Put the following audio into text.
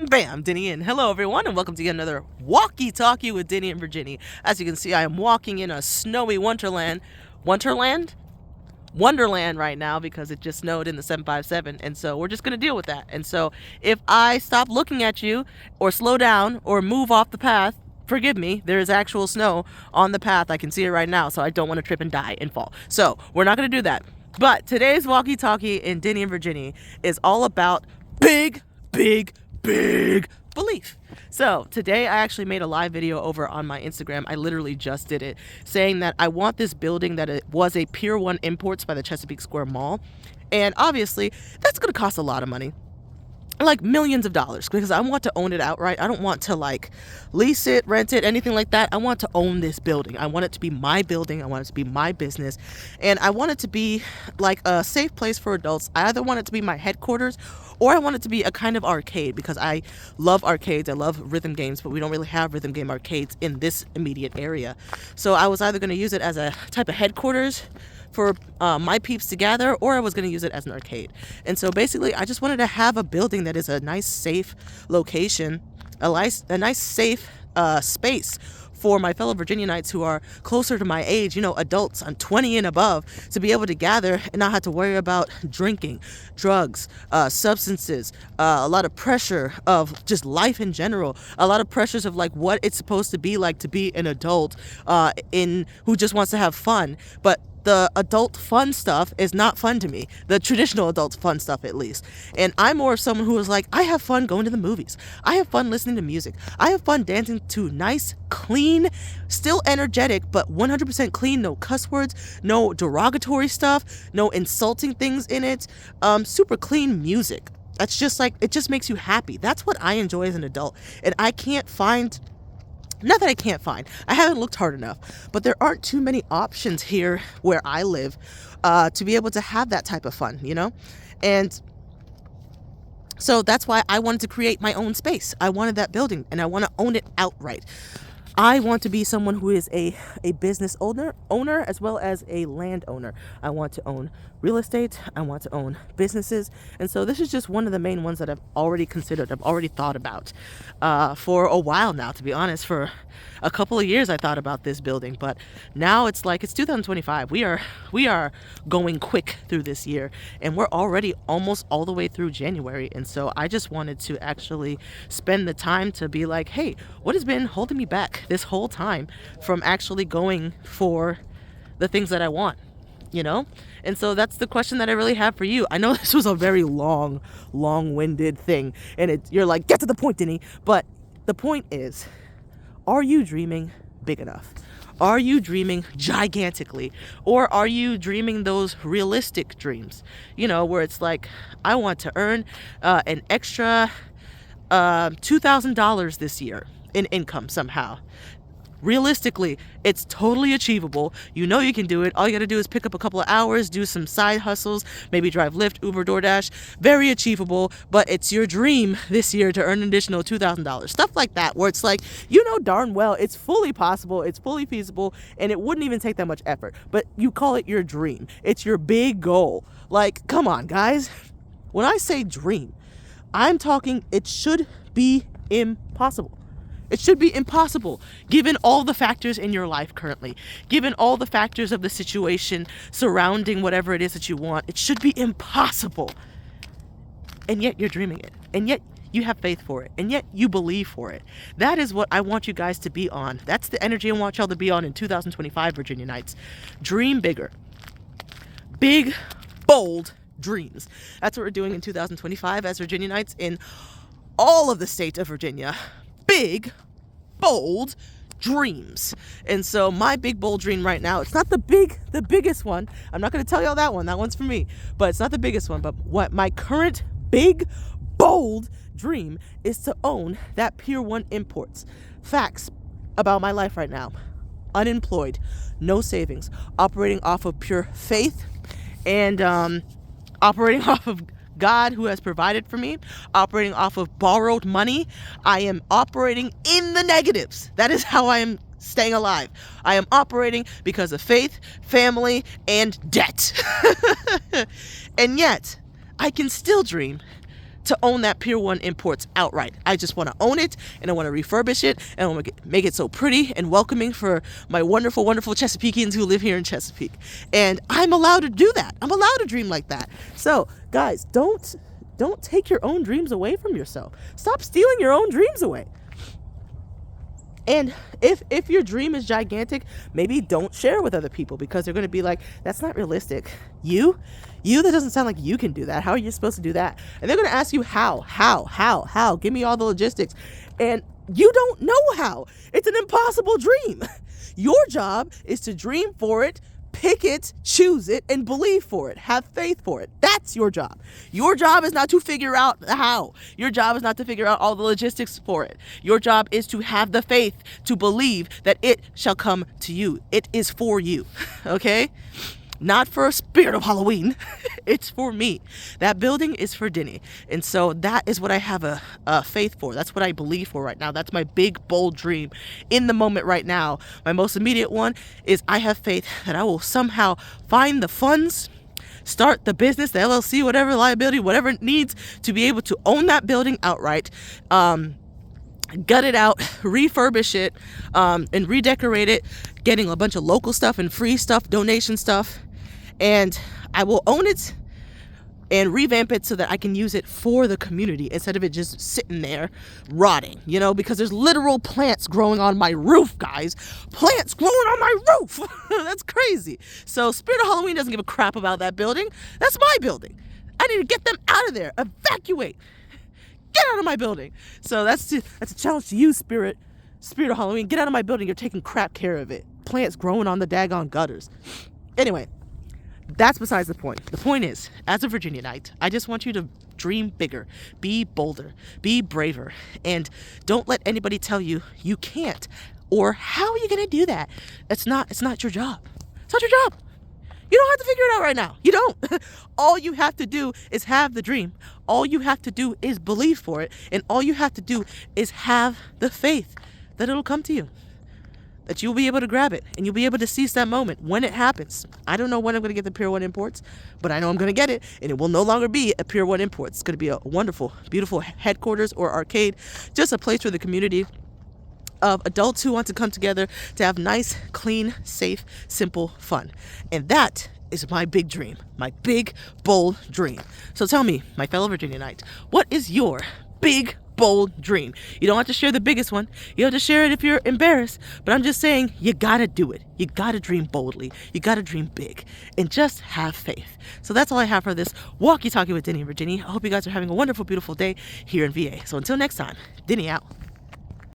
Bam, Dinnie, and hello everyone, and welcome to yet another Talkie with Dinnie and Virginnie. As you can see, I am walking in a snowy Wonderland right now because it just snowed in the 757, and so we're just gonna deal with that. And so, if I stop looking at you, or slow down, or move off the path, forgive me. There is actual snow on the path. I can see it right now, so I don't want to trip and die and fall. So we're not gonna do that. But today's Talkie in Dinnie and Virginnie is all about big belief. So today I actually made a live video over on my Instagram. I literally just did it, saying that I want this building that it was a Pier 1 Imports by the Chesapeake Square Mall. And obviously that's going to cost a lot of money, like millions of dollars, because I want to own it outright. I don't want to like lease it, rent it, anything like that. I want to own this building. I want it to be my building. I want it to be my business. And I want it to be like a safe place for adults. I either want it to be my headquarters, or I want it to be a kind of arcade, because I love arcades. I love rhythm games, but we don't really have rhythm game arcades in this immediate area. So I was either going to use it as a type of headquarters for my peeps to gather, or I was going to use it as an arcade. And so basically I just wanted to have a building that is a nice safe location, a nice safe space for my fellow Virginianites who are closer to my age, adults, I'm 20 and above, to be able to gather and not have to worry about drinking, drugs, substances, a lot of pressure of just life in general, a lot of pressures of like what it's supposed to be like to be an adult who just wants to have fun. But the adult fun stuff is not fun to me. The traditional adult fun stuff, at least. And I'm more of someone who is like, I have fun going to the movies. I have fun listening to music. I have fun dancing to nice, clean, still energetic, but 100% clean. No cuss words, no derogatory stuff, no insulting things in it. Super clean music. That's just like, it just makes you happy. That's what I enjoy as an adult. And I can't find... Not that I can't find. I haven't looked hard enough. But there aren't too many options here where I live to be able to have that type of fun, And so that's why I wanted to create my own space. I wanted that building, and I want to own it outright. I want to be someone who is a business owner as well as a landowner. I want to own real estate. I want to own businesses. And so this is just one of the main ones that I've already considered. I've already thought about for a while now, to be honest. For a couple of years I thought about this building, but now it's like it's 2025. We are going quick through this year, and we're already almost all the way through January. And so I just wanted to actually spend the time to be like, hey, what has been holding me back this whole time from actually going for the things that I want, And so that's the question that I really have for you. I know this was a very long-winded thing, and you're like, get to the point, Dinnie. But the point is, are you dreaming big enough? Are you dreaming gigantically? Or are you dreaming those realistic dreams, where it's like, I want to earn an extra $2,000 this year in income somehow. Realistically, it's totally achievable. You can do it. All you got to do is pick up a couple of hours, do some side hustles, maybe drive Lyft, Uber, DoorDash. Very achievable, but it's your dream this year to earn an additional $2,000. Stuff like that, where it's like, darn well it's fully possible, it's fully feasible, and it wouldn't even take that much effort. But you call it your dream. It's your big goal. Like, come on, guys. When I say dream, I'm talking it should be impossible. It should be impossible, given all the factors in your life currently, given all the factors of the situation surrounding whatever it is that you want. It should be impossible. And yet you're dreaming it. And yet you have faith for it. And yet you believe for it. That is what I want you guys to be on. That's the energy I want y'all to be on in 2025, Virginianites. Dream bigger. Big, bold dreams. That's what we're doing in 2025 as Virginianites in all of the state of Virginia. Big, bold dreams. And so my big, bold dream right now, it's not the biggest one. I'm not going to tell y'all that one. That one's for me. But it's not the biggest one. But what my current big, bold dream is to own that Pier 1 Imports. Facts about my life right now. Unemployed. No savings. Operating off of pure faith. And operating off of God, who has provided for me, operating off of borrowed money. I am operating in the negatives. That is how I am staying alive. I am operating because of faith, family, and debt. And yet, I can still dream to own that Pier 1 Imports outright. I just want to own it, and I want to refurbish it, and I want to make it so pretty and welcoming for my wonderful, wonderful Chesapeakeans who live here in Chesapeake. And I'm allowed to do that. I'm allowed to dream like that. So, guys, don't take your own dreams away from yourself. Stop stealing your own dreams away. And if your dream is gigantic, maybe don't share with other people, because they're going to be like, that's not realistic. You, that doesn't sound like you can do that. How are you supposed to do that? And they're going to ask you how, give me all the logistics. And you don't know how. It's an impossible dream. Your job is to dream for it, pick it, choose it, and believe for it. Have faith for it. That's your job. Your job is not to figure out the how. Your job is not to figure out all the logistics for it. Your job is to have the faith to believe that it shall come to you. It is for you. Okay? Not for a spirit of Halloween. It's for me. That building is for Dinnie. And so that is what I have a faith for. That's what I believe for right now. That's my big, bold dream in the moment right now. My most immediate one is I have faith that I will somehow find the funds, start the business, the LLC, whatever liability, whatever it needs to be able to own that building outright, gut it out, refurbish it, and redecorate it, getting a bunch of local stuff and free stuff, donation stuff. And I will own it and revamp it so that I can use it for the community instead of it just sitting there rotting, because there's literal plants growing on my roof, guys. Plants growing on my roof. That's crazy. So Spirit of Halloween doesn't give a crap about that building. That's my building. I need to get them out of there. Evacuate. Get out of my building. So that's a challenge to you, Spirit of Halloween. Get out of my building. You're taking crap care of it. Plants growing on the daggone gutters. Anyway, that's besides the point. The point is, as a Virginianite, I just want you to dream bigger, be bolder, be braver, and don't let anybody tell you you can't, or how are you going to do that? It's not your job. It's not your job. You don't have to figure it out right now. You don't. All you have to do is have the dream. All you have to do is believe for it. And all you have to do is have the faith that it'll come to you, that you'll be able to grab it and you'll be able to seize that moment when it happens. I don't know when I'm going to get the Pier 1 Imports, but I know I'm going to get it, and it will no longer be a Pier 1 Imports. It's going to be a wonderful, beautiful headquarters or arcade, just a place for the community of adults who want to come together to have nice, clean, safe, simple fun. And that is my big dream, my big, bold dream. So tell me, my fellow Virginianite, what is your big, bold dream? You don't have to share the biggest one. You don't have to share it if you're embarrassed. But I'm just saying, you gotta do it. You gotta dream boldly. You gotta dream big. And just have faith. So that's all I have for this Walkie Talkie with Dinnie and Virginie. I hope you guys are having a wonderful, beautiful day here in VA. So until next time, Dinnie out.